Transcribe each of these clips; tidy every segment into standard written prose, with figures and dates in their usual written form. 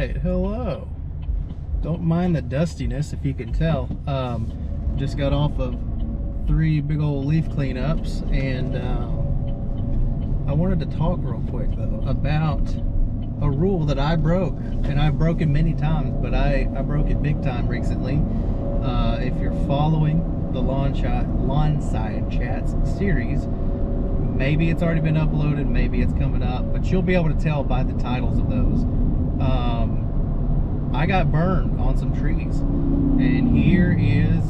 right, hello. Don't mind the dustiness if you can tell. Just got off of 3 big old leaf cleanups, and I wanted to talk real quick though about a rule that I broke, and I've broken many times, but I broke it big time recently. If you're following the Lawn Side Chats series, maybe it's already been uploaded, maybe it's coming up, but you'll be able to tell by the titles of those. I got burned on some trees, and here is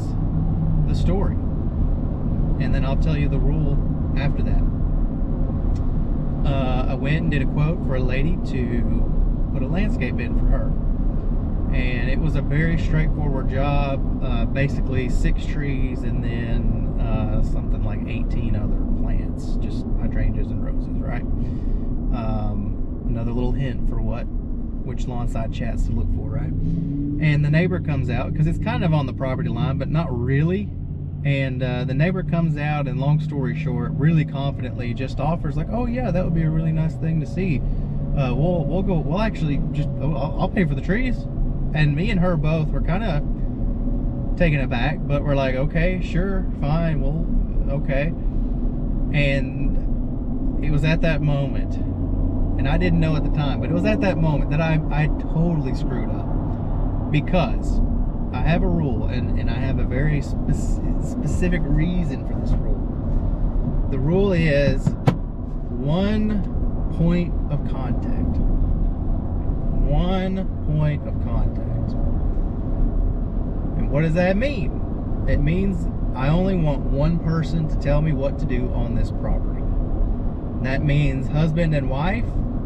the story, and then I'll tell you the rule after that. I went and did a quote for a lady to put a landscape in for her, and it was a very straightforward job. Basically 6 trees and then something like 18 other plants, just hydrangeas and roses, right? Another little hint for which lawn side chats to look for, right? And the neighbor comes out, because it's kind of on the property line, but not really. And the neighbor comes out, and long story short, really confidently just offers, like, oh yeah, that would be a really nice thing to see. We'll actually just, I'll pay for the trees. And me and her both were kind of taken aback, but we're like, okay, sure, fine, well, okay. And it was at that moment, and I didn't know at the time, but it was at that moment that I totally screwed up, because I have a rule, and I have a very specific reason for this rule. The rule is 1 point of contact. 1 point of contact. And what does that mean? It means I only want one person to tell me what to do on this property. That means husband and wife.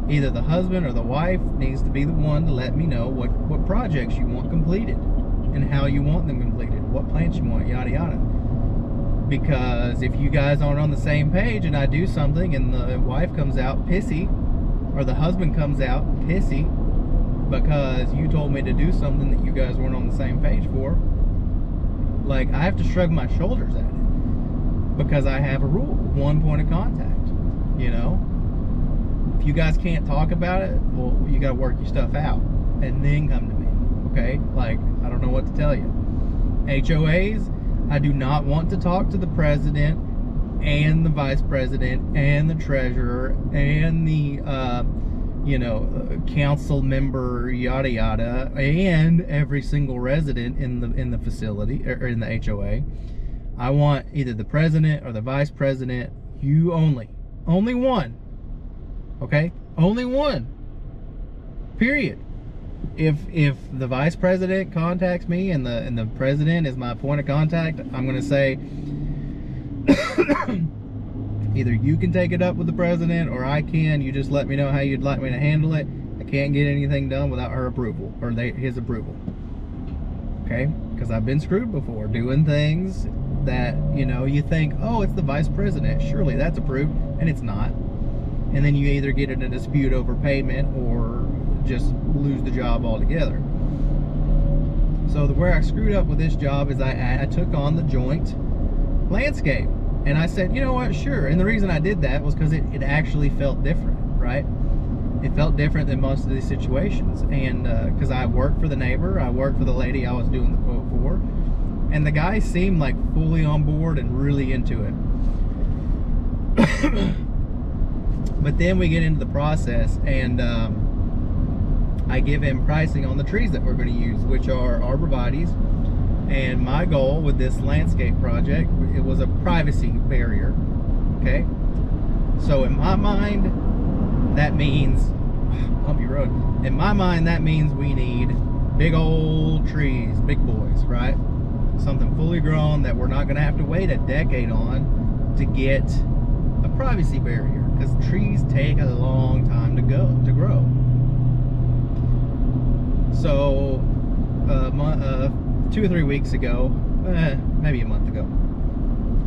Either the husband or the wife needs to be the one to let me know what projects you want completed and how you want them completed, what plants you want, yada yada. Because if you guys aren't on the same page and I do something and the wife comes out pissy, or the husband comes out pissy because you told me to do something that you guys weren't on the same page for, like, I have to shrug my shoulders at it, because I have a rule, 1 point of contact, you know? If you guys can't talk about it, well, you gotta work your stuff out and then come to me, okay? Like, I don't know what to tell you. HOAs, I do not want to talk to the president and the vice president and the treasurer and the council member, yada yada, and every single resident in the facility, or in the HOA. I want either the president or the vice president. You only one. Okay, only one. Period. If the vice president contacts me and the president is my point of contact, I'm gonna say either you can take it up with the president or I can. You just let me know how you'd like me to handle it. I can't get anything done without her approval or his approval. Okay, because I've been screwed before doing things that, you think, oh, it's the vice president, surely that's approved, and it's not. And then you either get in a dispute over payment or just lose the job altogether. So where I screwed up with this job is I took on the joint landscape, and I said, you know what, sure. And the reason I did that was because it actually felt different, right? It felt different than most of these situations, and because I worked for the neighbor, I worked for the lady I was doing the quote for, and the guy seemed like fully on board and really into it. But then we get into the process, and I give him pricing on the trees that we're going to use, which are arborvitaes. And my goal with this landscape project, it was a privacy barrier. Okay, so in my mind, that means bumpy road. In my mind, that means we need big old trees, big boys, right? Something fully grown that we're not going to have to wait a decade on to get a privacy barrier, because trees take a long time to grow. So 2 or 3 weeks ago, maybe a month ago,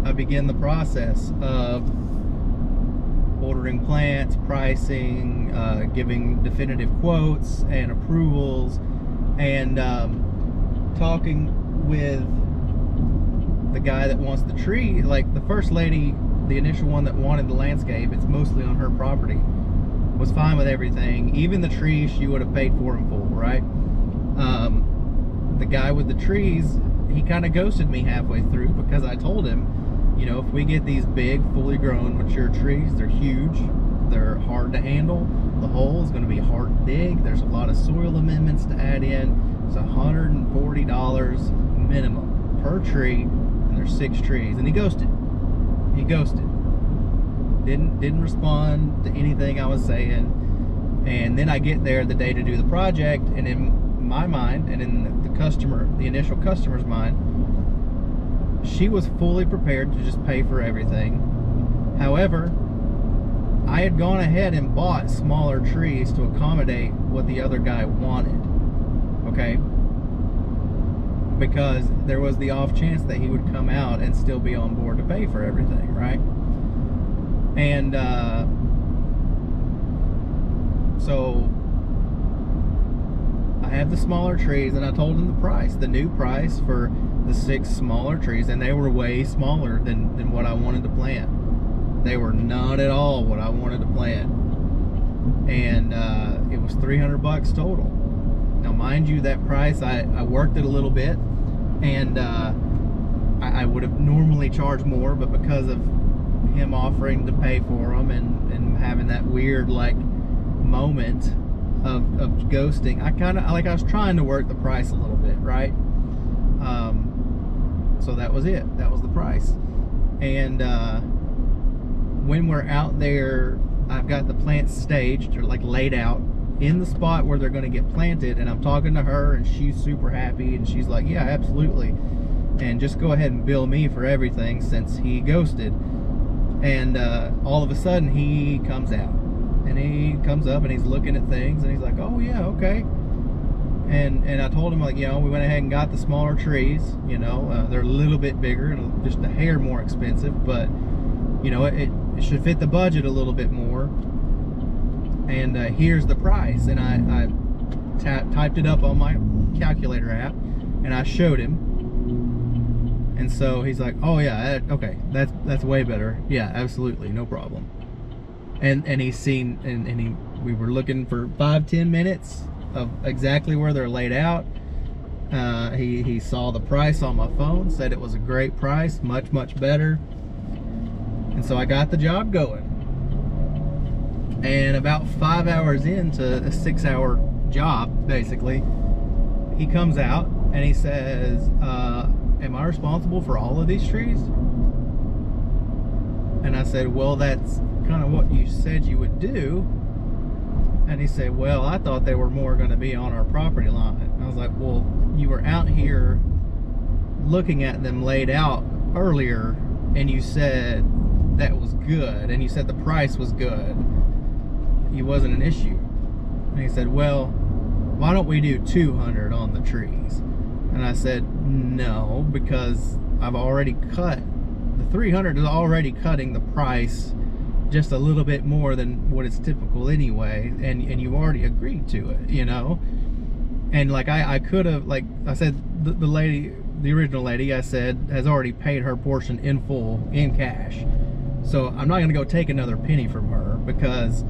I began the process of ordering plants, pricing, giving definitive quotes and approvals, and talking with the guy that wants the tree. Like, the first lady, the initial one that wanted the landscape, it's mostly on her property, was fine with everything. Even the trees, she would have paid for in full, right? The guy with the trees, he kind of ghosted me halfway through because I told him, you know, if we get these big, fully grown, mature trees, they're huge, they're hard to handle, the hole is going to be hard to dig, there's a lot of soil amendments to add in. It's $140 minimum per tree, and there's 6 trees. And he ghosted. Didn't respond to anything I was saying. And then I get there the day to do the project, and in my mind, and in the initial customer's mind, she was fully prepared to just pay for everything. However, I had gone ahead and bought smaller trees to accommodate what the other guy wanted. Okay? Because there was the off chance that he would come out and still be on board to pay for everything, right? And so I have the smaller trees, and I told him the price, the new price for the 6 smaller trees, and they were way smaller than what I wanted to plant. They were not at all what I wanted to plant. And it was $300 total. Now, mind you, that price, I worked it a little bit, and I would have normally charged more, but because of him offering to pay for them and having that weird, like, moment of ghosting, I was trying to work the price a little bit, right? So that was it. That was the price. And when we're out there, I've got the plants staged, or like laid out in the spot where they're going to get planted, and I'm talking to her, and she's super happy, and she's like, yeah, absolutely, and just go ahead and bill me for everything since he ghosted. And all of a sudden he comes out, and he comes up, and he's looking at things, and he's like, oh yeah, okay. And I told him, like, you know, we went ahead and got the smaller trees, you know, they're a little bit bigger and just a hair more expensive, but you know, it should fit the budget a little bit more. And here's the price. And I typed it up on my calculator app, and I showed him. And so he's like, oh yeah, okay, that's way better. Yeah, absolutely, no problem. And he's seen, and we were looking for 5-10 minutes of exactly where they're laid out. He saw the price on my phone, said it was a great price, much better. And so I got the job going. And about 5 hours into a 6-hour job, basically, he comes out and he says, am I responsible for all of these trees? And I said, well, that's kind of what you said you would do. And he said, well, I thought they were more going to be on our property line. I was like, well, you were out here looking at them laid out earlier, and you said that was good, and you said the price was good. It wasn't an issue. And he said, well, why don't we do 200 on the trees? And I said, no, because I've already cut, the 300 is already cutting the price just a little bit more than what is typical anyway, and you already agreed to it, you know. And like I could have, like I said, the lady, the original lady, I said, has already paid her portion in full in cash. So I'm not gonna go take another penny from her, because,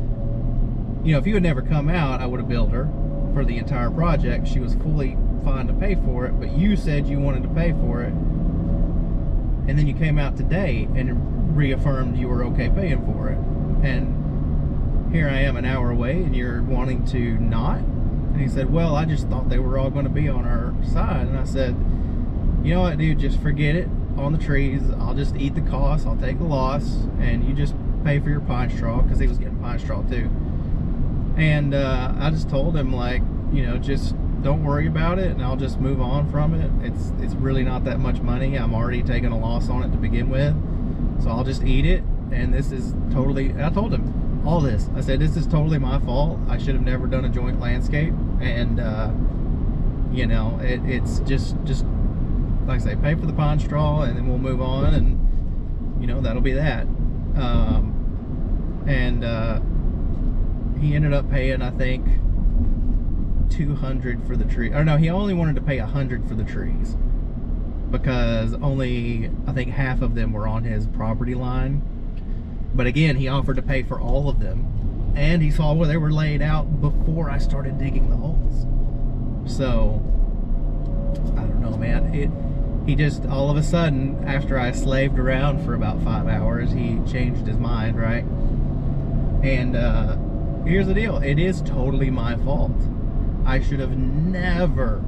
you know, if you had never come out, I would have billed her for the entire project. She was fully fine to pay for it, but you said you wanted to pay for it, and then you came out today and reaffirmed you were okay paying for it. And here I am an hour away, and you're wanting to not? And he said, well, I just thought they were all going to be on our side. And I said, you know what, dude, just forget it on the trees. I'll just eat the cost, I'll take the loss, and you just pay for your pine straw, because he was getting pine straw too. And I just told him, like, you know, just don't worry about it, and I'll just move on from it. It's really not that much money. I'm already taking a loss on it to begin with, so I'll just eat it. And this is totally, I told him all this. I said, this is totally my fault. I should have never done a joint landscape. And you know, it's just like I say, pay for the pine straw, and then we'll move on, and you know, that'll be that. He ended up paying, I think, $200 for the tree. Or no, he only wanted to pay $100 for the trees, because only, I think, half of them were on his property line. But again, he offered to pay for all of them. and he saw where they were laid out before I started digging the holes. So I don't know, man. He just, all of a sudden, after I slaved around for about 5 hours, he changed his mind, right? And here's the deal. It is totally my fault. I should have never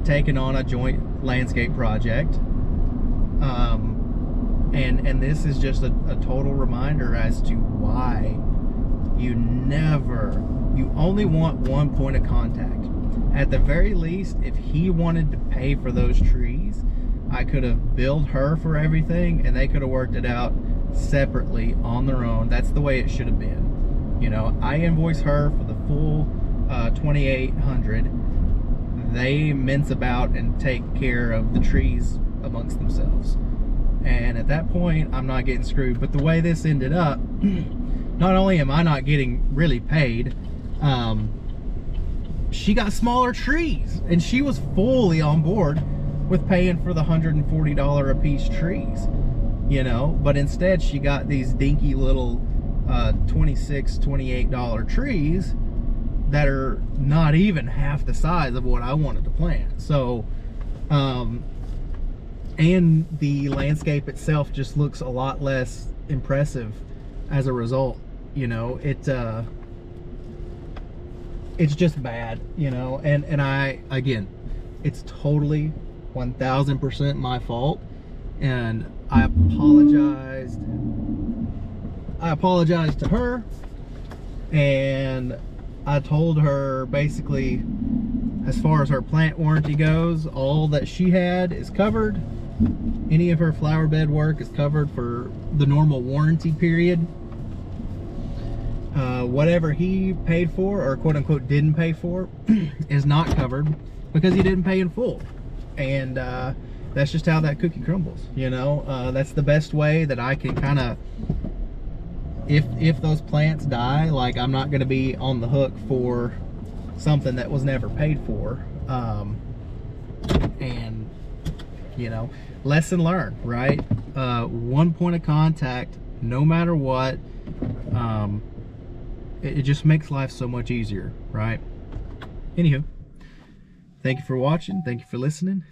taken on a joint landscape project. And this is just a total reminder as to why you only want one point of contact. At the very least, if he wanted to pay for those trees, I could have billed her for everything and they could have worked it out separately on their own. That's the way it should have been. You know, I invoice her for the full $2,800. They mince about and take care of the trees amongst themselves. And at that point, I'm not getting screwed. But the way this ended up, not only am I not getting really paid, she got smaller trees, and she was fully on board with paying for the $140 a piece trees, you know. But instead, she got these dinky little $26, $28 trees that are not even half the size of what I wanted to plant. So, and the landscape itself just looks a lot less impressive as a result. You know, it's just bad, you know. And I, again, it's totally 1000% my fault, and I apologized to her, and I told her basically, as far as her plant warranty goes, all that she had is covered. Any of her flower bed work is covered for the normal warranty period. Whatever he paid for, or quote unquote didn't pay for, is not covered because he didn't pay in full. And that's just how that cookie crumbles, you know. That's the best way that I can kind of, if those plants die, like, I'm not going to be on the hook for something that was never paid for. And, you know, lesson learned, right? One point of contact, no matter what. It just makes life so much easier, right? Anywho, thank you for watching. Thank you for listening.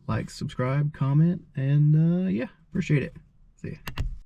Like, subscribe, comment, and yeah, appreciate it. See ya.